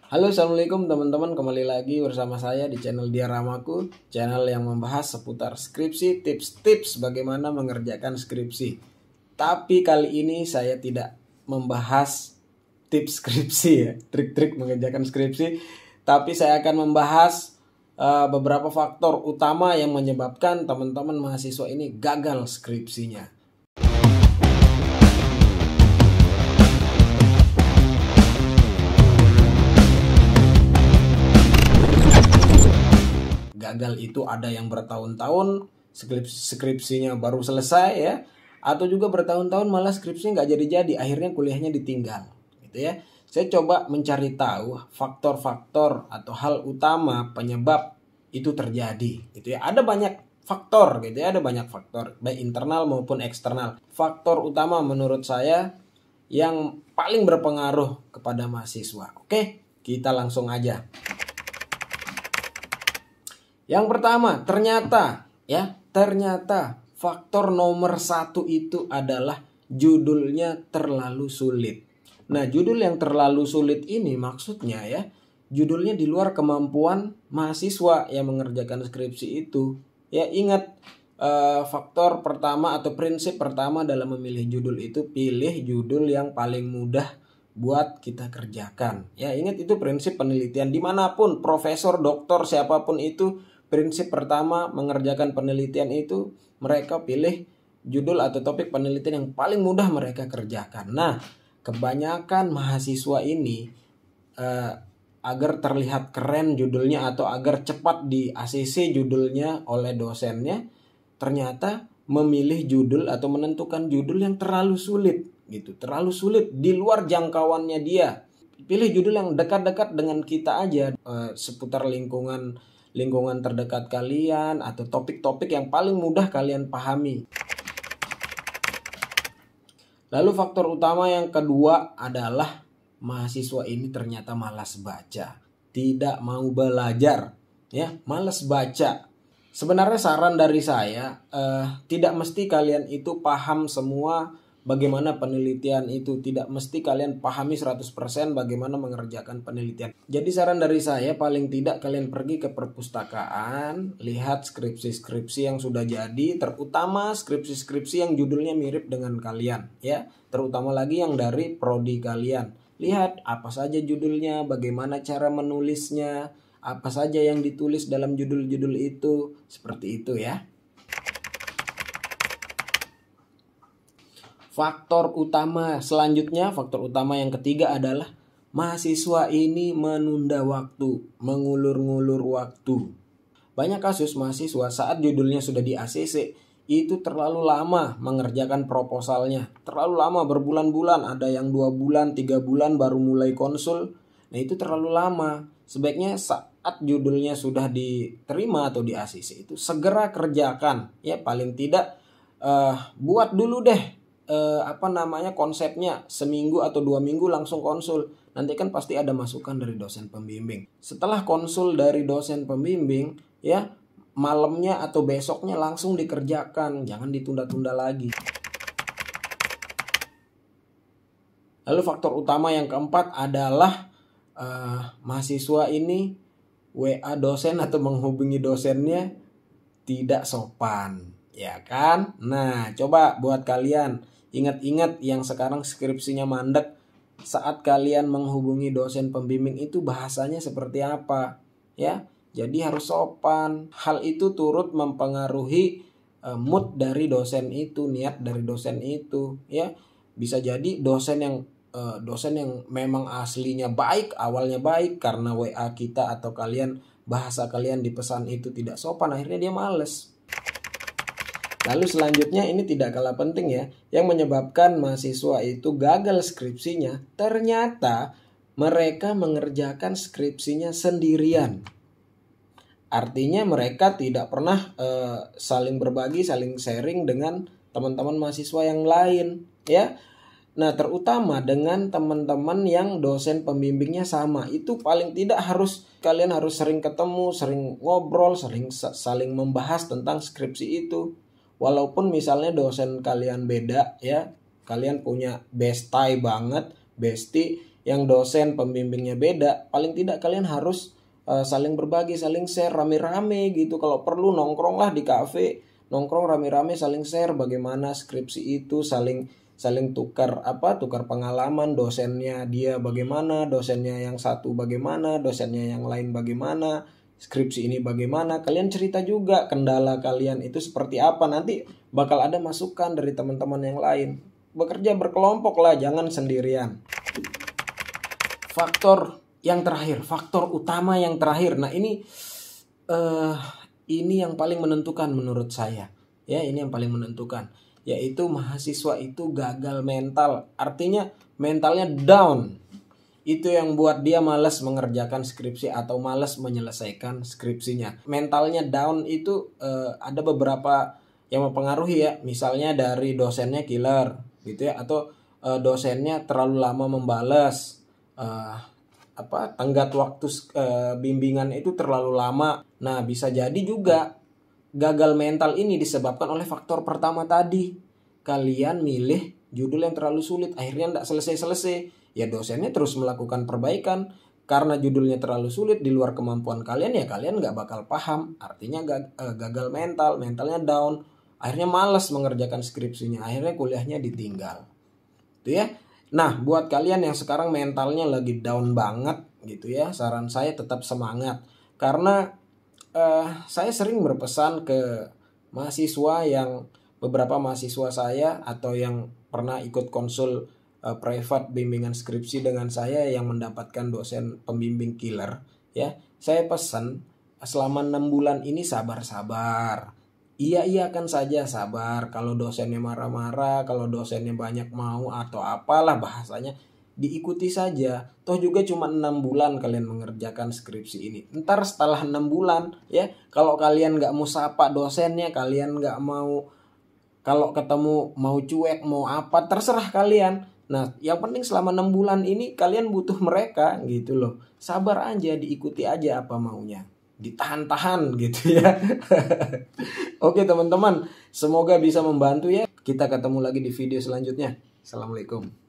Halo, assalamualaikum teman-teman, kembali lagi bersama saya di channel Diaramaku, channel yang membahas seputar skripsi, tips-tips bagaimana mengerjakan skripsi. Tapi kali ini saya tidak membahas tips skripsi ya, trik-trik mengerjakan skripsi, tapi saya akan membahas beberapa faktor utama yang menyebabkan teman-teman mahasiswa ini gagal skripsinya. Gagal itu ada yang bertahun-tahun skripsinya baru selesai ya, atau juga bertahun-tahun malah skripsinya nggak jadi-jadi, akhirnya kuliahnya ditinggal gitu ya. Saya coba mencari tahu faktor-faktor atau hal utama penyebab itu terjadi gitu ya. Ada banyak faktor gitu ya, ada banyak faktor baik internal maupun eksternal. Faktor utama menurut saya yang paling berpengaruh kepada mahasiswa. Oke, kita langsung aja. Yang pertama, ternyata faktor nomor satu itu adalah judulnya terlalu sulit. Nah, judul yang terlalu sulit ini maksudnya ya, judulnya di luar kemampuan mahasiswa yang mengerjakan skripsi itu. Ya, ingat faktor pertama atau prinsip pertama dalam memilih judul itu, pilih judul yang paling mudah buat kita kerjakan. Ya, ingat itu prinsip penelitian dimanapun, profesor, doktor, siapapun itu. Prinsip pertama mengerjakan penelitian itu mereka pilih judul atau topik penelitian yang paling mudah mereka kerjakan. Nah, kebanyakan mahasiswa ini agar terlihat keren judulnya atau agar cepat di ACC judulnya oleh dosennya, ternyata memilih judul atau menentukan judul yang terlalu sulit gitu, terlalu sulit di luar jangkauannya dia. Pilih judul yang dekat-dekat dengan kita aja, seputar lingkungan terdekat kalian atau topik-topik yang paling mudah kalian pahami. Lalu faktor utama yang kedua adalah mahasiswa ini ternyata malas baca, tidak mau belajar, ya, malas baca. Sebenarnya saran dari saya, tidak mesti kalian itu paham semua bagaimana penelitian itu, tidak mesti kalian pahami 100% bagaimana mengerjakan penelitian. Jadi saran dari saya, paling tidak kalian pergi ke perpustakaan, lihat skripsi-skripsi yang sudah jadi, terutama skripsi-skripsi yang judulnya mirip dengan kalian ya, terutama lagi yang dari prodi kalian. Lihat apa saja judulnya, bagaimana cara menulisnya, apa saja yang ditulis dalam judul-judul itu, seperti itu ya. Faktor utama selanjutnya, faktor utama yang ketiga adalah mahasiswa ini menunda waktu, mengulur-ngulur waktu. Banyak kasus mahasiswa saat judulnya sudah di ACC itu terlalu lama mengerjakan proposalnya, terlalu lama, berbulan-bulan, ada yang 2 bulan, 3 bulan baru mulai konsul. Nah, itu terlalu lama. Sebaiknya saat judulnya sudah diterima atau di ACC itu segera kerjakan ya, paling tidak buat dulu deh konsepnya, seminggu atau 2 minggu langsung konsul. Nanti kan pasti ada masukan dari dosen pembimbing. Setelah konsul dari dosen pembimbing ya, malamnya atau besoknya langsung dikerjakan, jangan ditunda-tunda lagi. Lalu faktor utama yang keempat adalah mahasiswa ini WA dosen atau menghubungi dosennya tidak sopan, ya kan? Nah, coba buat kalian ingat-ingat yang sekarang skripsinya mandek, saat kalian menghubungi dosen pembimbing itu bahasanya seperti apa ya. Jadi harus sopan. Hal itu turut mempengaruhi mood dari dosen itu, niat dari dosen itu ya. Bisa jadi dosen yang memang aslinya baik, awalnya baik, karena WA kita atau kalian, bahasa kalian di pesan itu tidak sopan, akhirnya dia males. Lalu selanjutnya, ini tidak kalah penting ya, yang menyebabkan mahasiswa itu gagal skripsinya, ternyata mereka mengerjakan skripsinya sendirian. Artinya mereka tidak pernah saling berbagi, saling sharing dengan teman-teman mahasiswa yang lain ya. Nah, terutama dengan teman-teman yang dosen pembimbingnya sama, itu paling tidak kalian harus sering ketemu, sering ngobrol, sering saling membahas tentang skripsi itu. Walaupun misalnya dosen kalian beda ya, kalian punya bestie banget, bestie yang dosen pembimbingnya beda, paling tidak kalian harus saling berbagi, saling share rame-rame gitu. Kalau perlu nongkrong lah di kafe, nongkrong rame-rame saling share bagaimana skripsi itu, saling tukar pengalaman, dosennya dia bagaimana, dosennya yang satu bagaimana, dosennya yang lain bagaimana, skripsi ini bagaimana, kalian cerita juga kendala kalian itu seperti apa, nanti bakal ada masukan dari teman-teman yang lain. Bekerja berkelompok lah, jangan sendirian. Faktor utama yang terakhir. Nah, ini yang paling menentukan menurut saya. Ya, ini yang paling menentukan, yaitu mahasiswa itu gagal mental. Artinya mentalnya down. Itu yang buat dia malas mengerjakan skripsi atau malas menyelesaikan skripsinya. Mentalnya down itu ada beberapa yang mempengaruhi ya. Misalnya dari dosennya killer gitu ya, atau dosennya terlalu lama membalas, tenggat waktu bimbingan itu terlalu lama. Nah, bisa jadi juga gagal mental ini disebabkan oleh faktor pertama tadi. Kalian milih judul yang terlalu sulit, akhirnya tidak selesai-selesai. Ya, dosennya terus melakukan perbaikan. Karena judulnya terlalu sulit di luar kemampuan kalian, ya kalian nggak bakal paham. Artinya gagal mentalnya down. Akhirnya malas mengerjakan skripsinya, akhirnya kuliahnya ditinggal. Itu ya. Nah, buat kalian yang sekarang mentalnya lagi down banget gitu ya, saran saya tetap semangat. Karena saya sering berpesan ke beberapa mahasiswa saya atau yang pernah ikut konsul private bimbingan skripsi dengan saya yang mendapatkan dosen pembimbing killer ya. Saya pesan selama 6 bulan ini sabar-sabar. Iya-iyakan saja, sabar. Kalau dosennya marah-marah, kalau dosennya banyak mau atau apalah bahasanya, diikuti saja. Toh juga cuma 6 bulan kalian mengerjakan skripsi ini. Ntar setelah 6 bulan ya, kalau kalian gak mau sapa dosennya, kalian gak mau, kalau ketemu mau cuek, mau apa, terserah kalian. Nah, yang penting selama 6 bulan ini kalian butuh mereka gitu loh. Sabar aja, diikuti aja apa maunya. Ditahan-tahan gitu ya. Oke teman-teman, semoga bisa membantu ya. Kita ketemu lagi di video selanjutnya. Assalamualaikum.